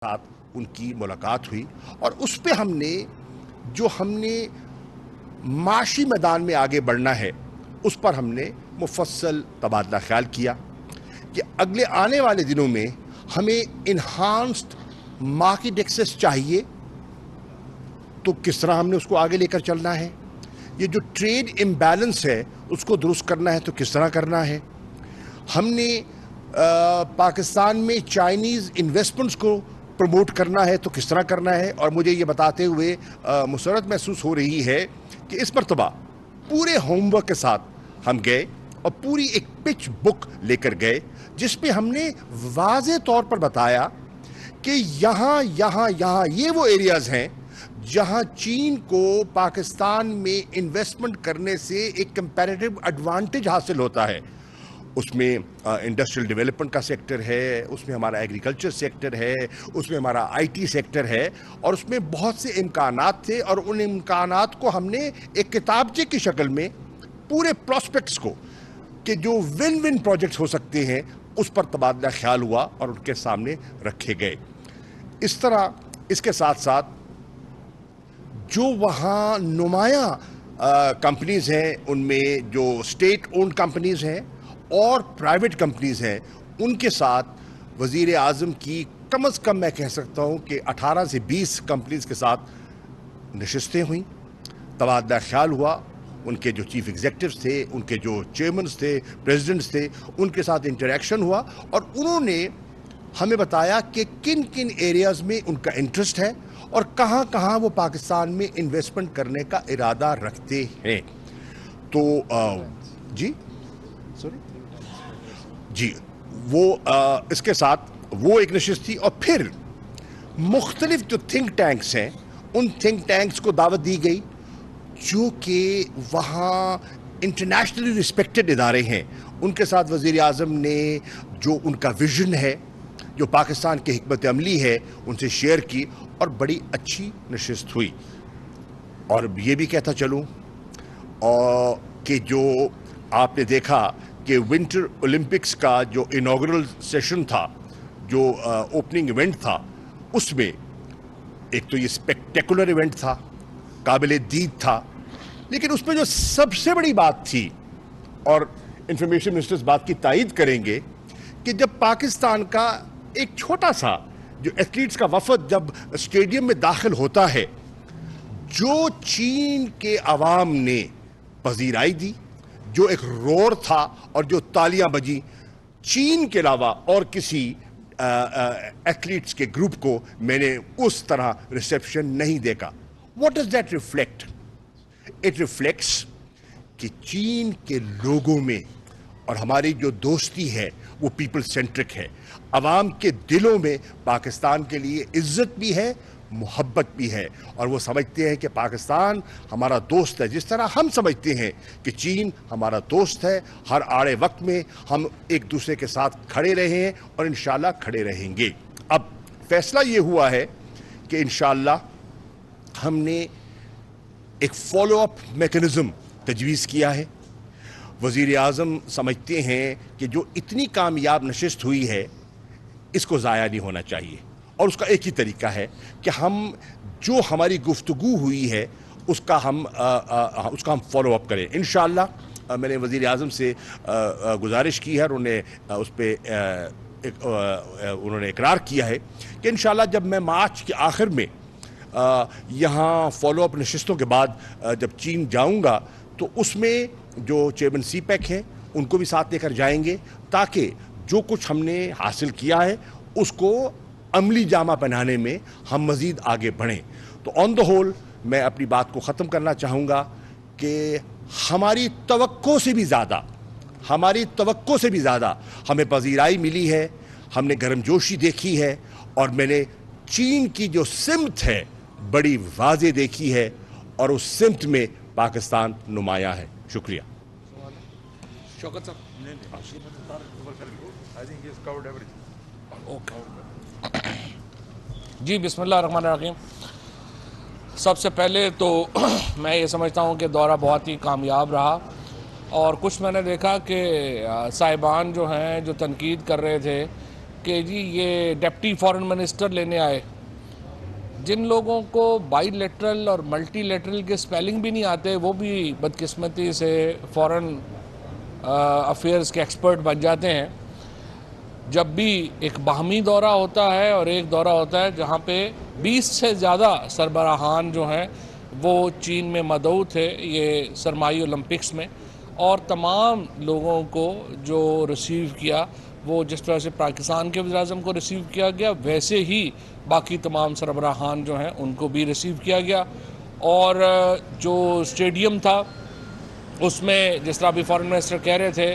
साथ उनकी मुलाकात हुई और उस पे हमने माशी मैदान में आगे बढ़ना है, उस पर हमने मुफस्सल तबादला ख्याल किया कि अगले आने वाले दिनों में हमें इन्हांस्ड मार्केट एक्सेस चाहिए, तो किस तरह हमने उसको आगे लेकर चलना है। ये जो ट्रेड इम्बैलेंस है उसको दुरुस्त करना है तो किस तरह करना है। हमने पाकिस्तान में चाइनीज़ इन्वेस्टमेंट्स को प्रमोट करना है तो किस तरह करना है। और मुझे ये बताते हुए मुसरत महसूस हो रही है कि इस मरतबा पूरे होमवर्क के साथ हम गए और पूरी एक पिच बुक लेकर गए जिसपे हमने वाज़े तौर पर बताया कि यहाँ ये वो एरियाज़ हैं जहाँ चीन को पाकिस्तान में इन्वेस्टमेंट करने से एक कंपैरेटिव एडवांटेज हासिल होता है। उसमें इंडस्ट्रियल डेवलपमेंट का सेक्टर है, उसमें हमारा एग्रीकल्चर सेक्टर है, उसमें हमारा आईटी सेक्टर है और उसमें बहुत से इम्कानात थे और उन इम्कानात को हमने एक किताबचे की शक्ल में पूरे प्रॉस्पेक्ट्स को कि जो विन विन प्रोजेक्ट्स हो सकते हैं उस पर तबादला ख्याल हुआ और उनके सामने रखे गए। इस तरह इसके साथ साथ जो वहाँ नुमाया कंपनीज़ हैं, उनमें जो स्टेट ओन्ड कंपनीज़ हैं और प्राइवेट कंपनीज़ हैं, उनके साथ वज़ीर आज़म की कम अज़ कम मैं कह सकता हूँ कि 18 से 20 कंपनीज़ के साथ नशिस्तें हुई, तबादला ख्याल हुआ। उनके जो चीफ एग्जीक्यूटिव्स थे, उनके जो चेयरमैन्स थे, प्रेसिडेंट्स थे, उनके साथ इंटरेक्शन हुआ और उन्होंने हमें बताया कि किन किन एरियाज़ में उनका इंटरेस्ट है और कहाँ कहाँ वो पाकिस्तान में इन्वेस्टमेंट करने का इरादा रखते हैं। तो जी जी वो इसके साथ वो एक नशिस्त थी और फिर मुख्तलिफ जो थिंक टैंक्स हैं उन थिंक टैंक्स को दावत दी गई जो कि वहाँ इंटरनेशनली रिस्पेक्टेड इदारे हैं। उनके साथ वज़ीर आज़म ने जो उनका विजन है, जो पाकिस्तान की हिकमत अमली है, उनसे शेयर की और बड़ी अच्छी नशिस्त हुई। और ये भी कहता चलूँ और कि जो आपने देखा कि विंटर ओलंपिक्स का जो इनॉग्रल सेशन था, जो ओपनिंग इवेंट था, उसमें एक तो ये स्पेक्टेकुलर इवेंट था, काबिल दीद था, लेकिन उसमें जो सबसे बड़ी बात थी और इंफॉर्मेशन मिनिस्टर इस बात की तायीद करेंगे कि जब पाकिस्तान का एक छोटा सा जो एथलीट्स का वफद जब स्टेडियम में दाखिल होता है, जो चीन के अवाम ने पजीराई दी, जो एक रोर था और जो तालियां बजी, चीन के अलावा और किसी एथलीट्स के ग्रुप को मैंने उस तरह रिसेप्शन नहीं देखा। What does that reflect? It reflects कि चीन के लोगों में और हमारी जो दोस्ती है वो पीपल सेंट्रिक है। अवाम के दिलों में पाकिस्तान के लिए इज्जत भी है, मोहब्बत भी है और वो समझते हैं कि पाकिस्तान हमारा दोस्त है, जिस तरह हम समझते हैं कि चीन हमारा दोस्त है। हर आड़े वक्त में हम एक दूसरे के साथ खड़े रहे हैं और इंशाल्लाह खड़े रहेंगे। अब फैसला ये हुआ है कि इंशाल्लाह हमने एक फॉलो अप मैकेनिज़्म तजवीज़ किया है। वज़ीर आज़म समझते हैं कि जो इतनी कामयाब नशिस्त हुई है इसको ज़ाया नहीं होना चाहिए और उसका एक ही तरीका है कि हम जो हमारी गुफ्तगू हुई है उसका हम फॉलो अप करें। इंशाअल्लाह मैंने वज़ीर आज़म से गुजारिश की है और उन्हें उस पर उन्होंने इकरार किया है कि इंशाअल्लाह जब मैं मार्च के आखिर में यहाँ फॉलो अप नशिस्तों के बाद जब चीन जाऊँगा तो उसमें जो चेयरमैन सीपैक हैं उनको भी साथ लेकर जाएंगे ताकि जो कुछ हमने हासिल किया है उसको अमली जामा पहनाने में हम मज़ीद आगे बढ़ें। तो ऑन द होल मैं अपनी बात को ख़त्म करना चाहूँगा कि हमारी तवक्को से भी ज़्यादा हमें पजीराई मिली है, हमने गर्मजोशी देखी है और मैंने चीन की जो सिमत है बड़ी वाज़े देखी है और उस सिमत में पाकिस्तान नुमाया है। शुक्रिया। शौकत साहब। जी बिस्मिल्लाह रहमान रहीम। सबसे पहले तो मैं ये समझता हूँ कि दौरा बहुत ही कामयाब रहा और कुछ मैंने देखा कि साहिबान जो हैं जो तनकीद कर रहे थे कि जी ये डिप्टी फॉरेन मिनिस्टर लेने आए। जिन लोगों को बाईलेटरल और मल्टीलेटरल के स्पेलिंग भी नहीं आते, वो भी बदकिस्मती से फॉरेन अफेयर्स के एक्सपर्ट बन जाते हैं। जब भी एक बाहमी दौरा होता है और एक दौरा होता है जहाँ पे 20 से ज़्यादा सरबराहान जो हैं वो चीन में मदऊ थे ये सरमाई ओलंपिक्स में, और तमाम लोगों को जो रिसीव किया वो जिस तरह से पाकिस्तान के वज़ीर-ए-आज़म को रिसीव किया गया, वैसे ही बाकी तमाम सरबराहान जो हैं उनको भी रिसीव किया गया। और जो स्टेडियम था उसमें जिस तरह अभी फॉरेन मिनिस्टर कह रहे थे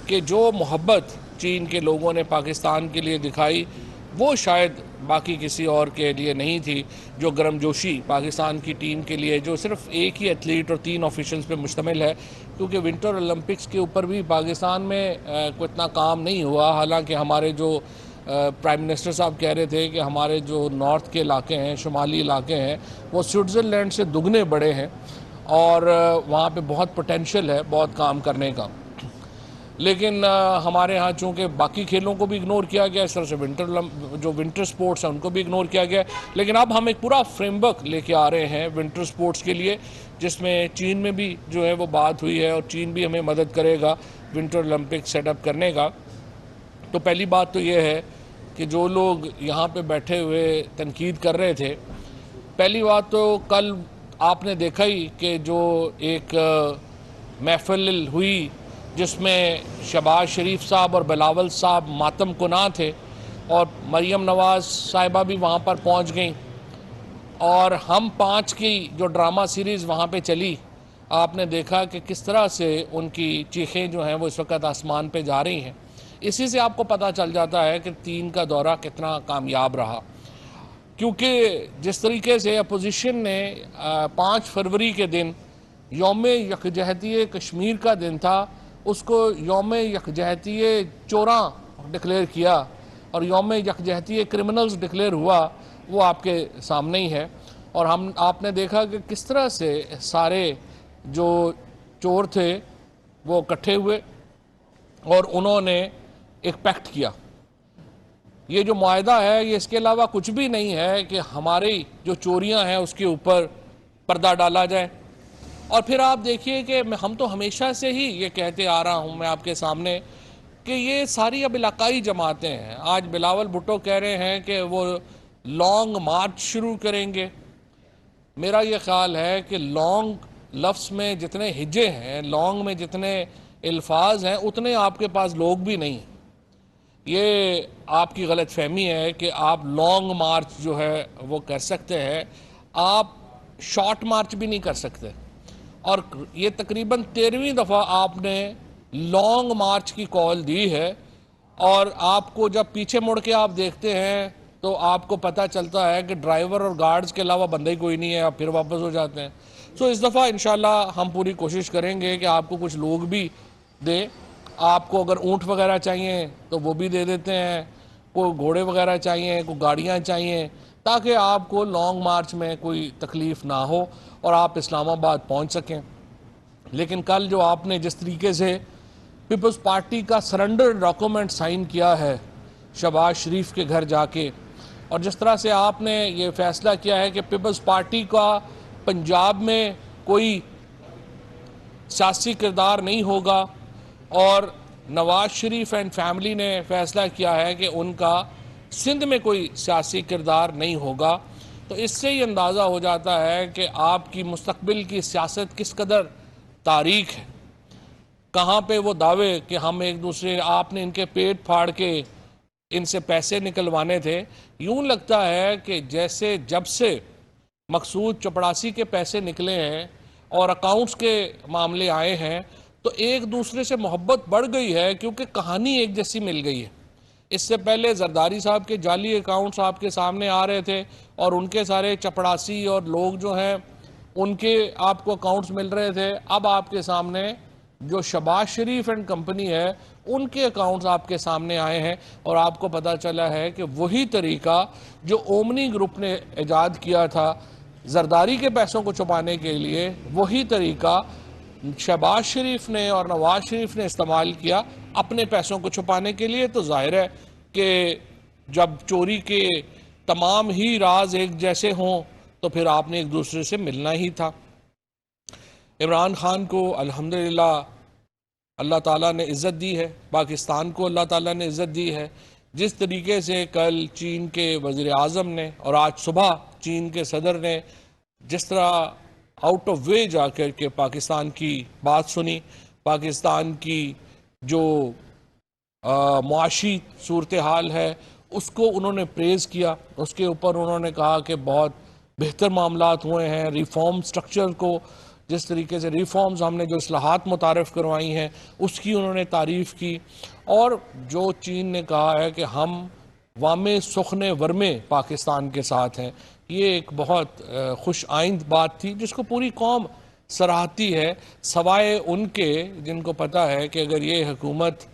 कि जो मोहब्बत चीन के लोगों ने पाकिस्तान के लिए दिखाई वो शायद बाकी किसी और के लिए नहीं थी। जो गर्मजोशी पाकिस्तान की टीम के लिए, जो सिर्फ एक ही एथलीट और 3 ऑफिशियल्स पे मुश्तमिल है, क्योंकि विंटर ओलंपिक्स के ऊपर भी पाकिस्तान में कोई इतना काम नहीं हुआ। हालांकि हमारे जो प्राइम मिनिस्टर साहब कह रहे थे कि हमारे जो नॉर्थ के इलाके हैं, शुमाली इलाके हैं, वो स्विट्ज़रलैंड से दुगने बड़े हैं और वहाँ पे बहुत पोटेंशियल है बहुत काम करने का। लेकिन हमारे यहाँ चूँकि बाकी खेलों को भी इग्नोर किया गया, इस तरह से जो विंटर स्पोर्ट्स हैं उनको भी इग्नोर किया गया। लेकिन अब हम एक पूरा फ्रेमवर्क लेके आ रहे हैं विंटर स्पोर्ट्स के लिए, जिसमें चीन में भी जो है वो बात हुई है और चीन भी हमें मदद करेगा विंटर ओलंपिक सेटअप करने का। तो पहली बात तो ये है कि जो लोग यहाँ पे बैठे हुए तनकीद कर रहे थे, पहली बात तो कल आपने देखा ही कि जो एक महफिल हुई जिसमें शहबाज शरीफ साहब और बिलावल साहब मातम कुना थे और मरियम नवाज़ साहिबा भी वहाँ पर पहुँच गई, और हम 5 की जो ड्रामा सीरीज़ वहाँ पे चली, आपने देखा कि किस तरह से उनकी चीखें जो हैं वो इस वक्त आसमान पे जा रही हैं। इसी से आपको पता चल जाता है कि 3 का दौरा कितना कामयाब रहा, क्योंकि जिस तरीके से अपोजिशन ने 5 फरवरी के दिन यौम यकजहती कश्मीर का दिन था, उसको यौम यकजहती चोरा डिक्लेयर किया और यौम यकजहती क्रिमिनल्स डिक्लेयर हुआ, वो आपके सामने ही है। और आपने देखा कि किस तरह से सारे जो चोर थे वो इकट्ठे हुए और उन्होंने एक पैक्ट किया। ये जो मुआहदा है ये इसके अलावा कुछ भी नहीं है कि हमारी जो चोरियां हैं उसके ऊपर पर्दा डाला जाए। और फिर आप देखिए कि हम तो हमेशा से ही ये कहते आ रहा हूँ मैं आपके सामने कि ये सारी अब इलाकाई जमातें हैं। आज बिलावल भुट्टो कह रहे हैं कि वो लॉन्ग मार्च शुरू करेंगे। मेरा ये ख्याल है कि लॉन्ग लफ्ज़ में जितने हिज्जे हैं, लॉन्ग में जितने अल्फाज हैं, उतने आपके पास लोग भी नहीं। ये आपकी गलत फहमी है कि आप लॉन्ग मार्च जो है वो कर सकते हैं, आप शॉर्ट मार्च भी नहीं कर सकते। और ये तकरीबन 13वीं दफ़ा आपने लॉन्ग मार्च की कॉल दी है, और आपको जब पीछे मुड़ के आप देखते हैं तो आपको पता चलता है कि ड्राइवर और गार्ड्स के अलावा बंदे ही कोई नहीं है, आप फिर वापस हो जाते हैं। सो इस दफ़ा इंशाल्लाह हम पूरी कोशिश करेंगे कि आपको कुछ लोग भी दें। आपको अगर ऊँट वगैरह चाहिए तो वो भी दे देते हैं, कोई घोड़े वगैरह चाहिए, कोई गाड़ियाँ चाहिए, ताकि आपको लॉन्ग मार्च में कोई तकलीफ़ ना हो और आप इस्लामाबाद पहुंच सकें। लेकिन कल जो आपने जिस तरीके से पीपल्स पार्टी का सरेंडर डॉक्यूमेंट साइन किया है शहबाज शरीफ के घर जाके, और जिस तरह से आपने ये फैसला किया है कि पीपल्स पार्टी का पंजाब में कोई सियासी किरदार नहीं होगा, और नवाज शरीफ एंड फैमिली ने फैसला किया है कि उनका सिंध में कोई सियासी किरदार नहीं होगा, तो इससे ही अंदाज़ा हो जाता है कि आपकी मुस्तकबिल की सियासत किस कदर तारीख है। कहाँ पे वो दावे कि हम एक दूसरे, आपने इनके पेट फाड़ के इनसे पैसे निकलवाने थे। यूँ लगता है कि जैसे जब से मकसूद चपड़ासी के पैसे निकले हैं और अकाउंट्स के मामले आए हैं तो एक दूसरे से मोहब्बत बढ़ गई है, क्योंकि कहानी एक जैसी मिल गई है। इससे पहले जरदारी साहब के जाली अकाउंट्स आपके सामने आ रहे थे और उनके सारे चपड़ासी और लोग जो हैं उनके आपको अकाउंट्स मिल रहे थे। अब आपके सामने जो शहबाज शरीफ एंड कंपनी है उनके अकाउंट्स आपके सामने आए हैं, और आपको पता चला है कि वही तरीका जो ओमनी ग्रुप ने ईजाद किया था जरदारी के पैसों को छुपाने के लिए, वही तरीका शहबाज शरीफ ने और नवाज शरीफ ने इस्तेमाल किया अपने पैसों को छुपाने के लिए। तो जाहिर है कि जब चोरी के तमाम ही राज एक जैसे हों तो फिर आपने एक दूसरे से मिलना ही था। इमरान खान को अल्हम्दुलिल्लाह अल्लाह ताला ने इज़्ज़त दी है, पाकिस्तान को अल्लाह ताला ने इज़्ज़त दी है। जिस तरीके से कल चीन के वज़ीर आज़म ने और आज सुबह चीन के सदर ने जिस तरह आउट ऑफ वे जाकर के पाकिस्तान की बात सुनी, पाकिस्तान की जो मुआशी सूरत हाल है उसको उन्होंने प्रेज़ किया, उसके ऊपर उन्होंने कहा कि बहुत बेहतर मामलात हुए हैं। रिफॉर्म स्ट्रक्चर को जिस तरीके से रिफॉर्म्स हमने जो इस्लाहात मुतारफ़ करवाई हैं उसकी उन्होंने तारीफ़ की। और जो चीन ने कहा है कि हम वामे सुखने वर्मे पाकिस्तान के साथ हैं, ये एक बहुत खुश आइंद बात थी जिसको पूरी कौम सराहती है, सवाए उनके जिनको पता है कि अगर ये हुकूमत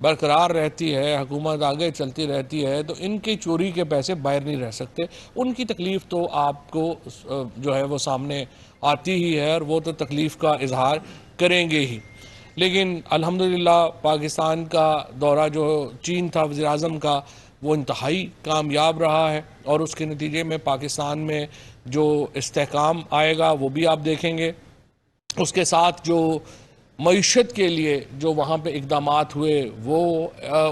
बरकरार रहती है, हुकूमत आगे चलती रहती है तो इनकी चोरी के पैसे बाहर नहीं रह सकते। उनकी तकलीफ़ तो आपको जो है वो सामने आती ही है और वो तो तकलीफ़ का इजहार करेंगे ही। लेकिन अल्हम्दुलिल्लाह पाकिस्तान का दौरा जो चीन था वज़ीर आज़म का वो इंतहाई कामयाब रहा है और उसके नतीजे में पाकिस्तान में जो इस्तेहकाम आएगा वो भी आप देखेंगे। उसके साथ जो मईशत के लिए जो वहाँ पे इक़दामात हुए वो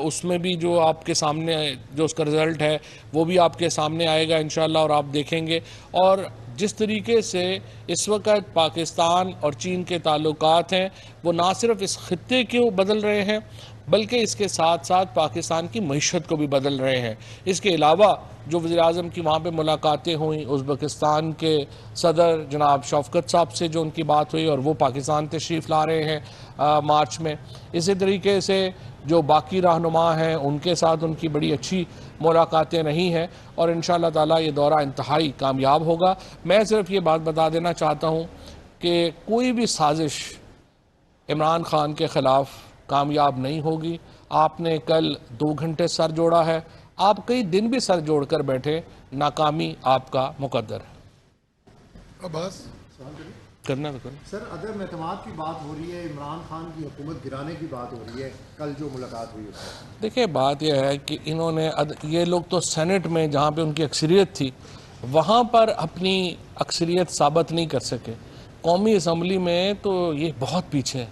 उसमें भी जो आपके सामने जो उसका रिज़ल्ट है वो भी आपके सामने आएगा इंशाअल्लाह और आप देखेंगे। और जिस तरीके से इस वक्त पाकिस्तान और चीन के ताल्लुकात हैं वो ना सिर्फ इस खित्ते को बदल रहे हैं बल्कि इसके साथ साथ पाकिस्तान की मईशत को भी बदल रहे हैं। इसके अलावा जो वज़ीर आज़म की वहाँ पे मुलाकातें हुई, उज़्बेकिस्तान के सदर जनाब शौकत साहब से जो उनकी बात हुई और वो पाकिस्तान तशरीफ़ ला रहे हैं मार्च में। इसी तरीके से जो बाकी रहनुमा हैं उनके साथ उनकी बड़ी अच्छी मुलाकातें रही हैं और इंशाअल्लाह ताला ये दौरा इंतहाई कामयाब होगा। मैं सिर्फ ये बात बता देना चाहता हूँ कि कोई भी साजिश इमरान खान के ख़िलाफ़ कामयाब नहीं होगी। आपने कल 2 घंटे सर जोड़ा है, आप कई दिन भी सर जोड़कर बैठे, नाकामी आपका मुकद्दर है। अब्बास करना तो करना। सर, अदम एतमाद की बात हो रही है, इमरान खान की हुकूमत गिराने की बात हो रही है, कल जो मुलाकात हुई उससे देखिए बात यह है कि इन्होंने ये लोग तो सेनेट में जहाँ पे उनकी अक्सरियत थी वहाँ पर अपनी अक्सरियत साबित नहीं कर सके। कौमी असम्बली में तो ये बहुत पीछे है,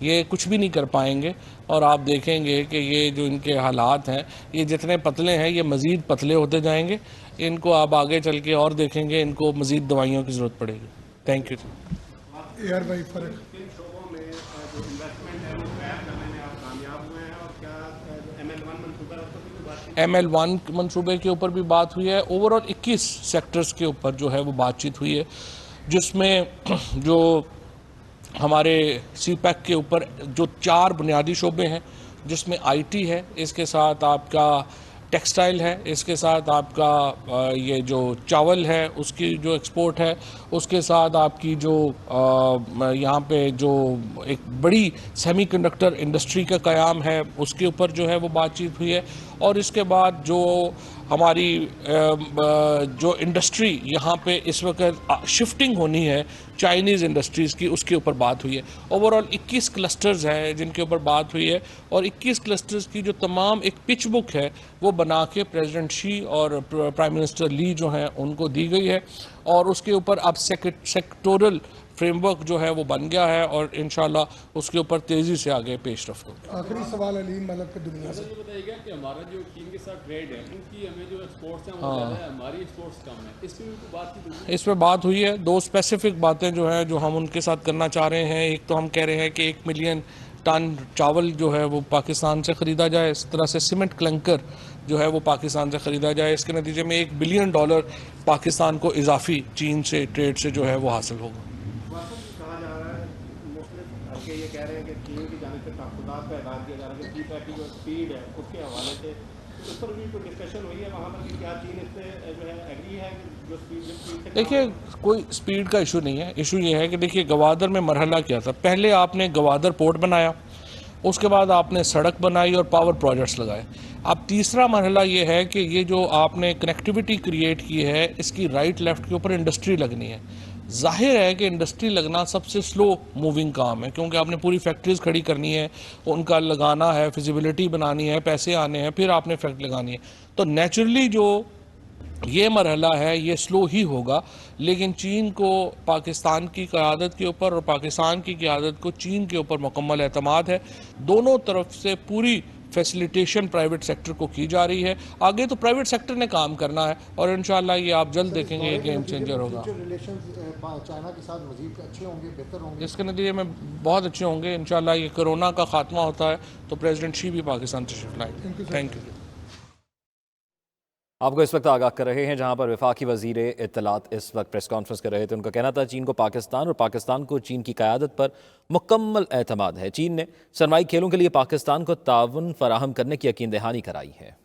ये कुछ भी नहीं कर पाएंगे और आप देखेंगे कि ये जो इनके हालात हैं ये जितने पतले हैं ये मज़ीद पतले होते जाएंगे। इनको आप आगे चल के और देखेंगे इनको मज़ीद दवाइयों की ज़रूरत पड़ेगी। Thank you. यार भाई फर्क किन शोबों में जो इन्वेस्टमेंट है वो क्रैक करने में आप कामयाब हुए हैं और क्या ML1 मंसूबा पर भी बात की? ML1 मंसूबे के ऊपर भी बात हुई है। ओवरऑल 21 सेक्टर्स के ऊपर जो है वो बातचीत हुई है जिसमें जो हमारे CPEC के ऊपर जो 4 बुनियादी शोबे हैं जिसमें IT है, इसके साथ आपका टेक्सटाइल है, इसके साथ आपका ये जो चावल है उसकी जो एक्सपोर्ट है, उसके साथ आपकी जो यहाँ पे जो एक बड़ी सेमीकंडक्टर इंडस्ट्री का क़याम है उसके ऊपर जो है वो बातचीत हुई है। और इसके बाद जो हमारी जो इंडस्ट्री यहाँ पे इस वक्त शिफ्टिंग होनी है चाइनीज़ इंडस्ट्रीज़ की, उसके ऊपर बात हुई है। ओवरऑल 21 क्लस्टर्स हैं जिनके ऊपर बात हुई है और 21 क्लस्टर्स की जो तमाम एक पिच बुक है वो बना के प्रेसिडेंट शी और प्राइम मिनिस्टर ली जो हैं उनको दी गई है और उसके ऊपर अब सेक्टोरल फ्रेमवर्क जो है वो बन गया है और इंशाल्लाह उसके ऊपर तेज़ी से आगे पेशरफ्त होगी। आखिरी सवाल अलीम मलक के दुनिया से। ये बताइएगा कि हमारा जो चीन के साथ ट्रेड है उनकी हमें जो एक्सपोर्ट्स हैं वो ज़्यादा है, हमारी एक्सपोर्ट्स कम है, इस पर भी बात की जरूरत है। इस पर बात हुई है। 2 स्पेसिफिक बातें जो हैं जो हम उनके साथ करना चाह रहे हैं। एक तो हम कह रहे हैं कि 1 मिलियन टन चावल जो है वो पाकिस्तान से ख़रीदा जाए, इस तरह से सीमेंट क्लंकर जो है वो पाकिस्तान से ख़रीदा जाए। इसके नतीजे में $1 बिलियन पाकिस्तान को इजाफी चीन से ट्रेड से जो है वो हासिल होगा। कहा जा रहा है, मुख्तलिफ हल्के ये कह रहे हैं कि चीन की जानिब से तहफ़्फ़ुज़ात का ऐलान किया जा रहा है कि CPEC की जो स्पीड है उसके हवाले से उस पर भी कोई डिस्कशन हुई है वहाँ पर कि क्या चीन इस पर जो है एग्री है कि जो स्पीड देखिए कोई स्पीड का इशू नहीं है। इशू ये है कि देखिए गवादर में मरहला क्या था, पहले आपने गवादर पोर्ट बनाया, उसके बाद आपने सड़क बनाई और पावर प्रोजेक्ट्स लगाए। अब तीसरा मरहला ये है कि ये जो आपने कनेक्टिविटी क्रिएट की है इसकी राइट लेफ़्ट के ऊपर इंडस्ट्री लगनी है। जाहिर है कि इंडस्ट्री लगना सबसे स्लो मूविंग काम है, क्योंकि आपने पूरी फैक्ट्रीज खड़ी करनी है, उनका लगाना है, फिजिबिलिटी बनानी है, पैसे आने हैं, फिर आपने फैक्ट्री लगानी है। तो नेचुरली जो ये मरहला है ये स्लो ही होगा, लेकिन चीन को पाकिस्तान की क़यादत के ऊपर और पाकिस्तान की क़यादत को चीन के ऊपर मुकम्मल एतमाद है। दोनों तरफ से पूरी फैसिलिटेशन प्राइवेट सेक्टर को की जा रही है। आगे तो प्राइवेट सेक्टर ने काम करना है और इंशाल्लाह ये आप जल्द देखेंगे ये गेम चेंजर होगा। रिलेशंस चाइना के साथ मजीद अच्छे होंगे, बेहतर होंगे। इसके नतीजे में बहुत अच्छे होंगे इंशाल्लाह। ये कोरोना का खात्मा होता है तो प्रेसिडेंट शी भी पाकिस्तान तशरीफ लाएंगे। Thank you. आपको इस वक्त आगाह कर रहे हैं जहां पर वफाकी वजीर इत्तलात इस वक्त प्रेस कॉन्फ्रेंस कर रहे थे। उनका कहना था चीन को पाकिस्तान और पाकिस्तान को चीन की क़यादत पर मुकम्मल एतमाद है। चीन ने सरमाई खेलों के लिए पाकिस्तान को ताउन फराहम करने की यकीन दहानी कराई है।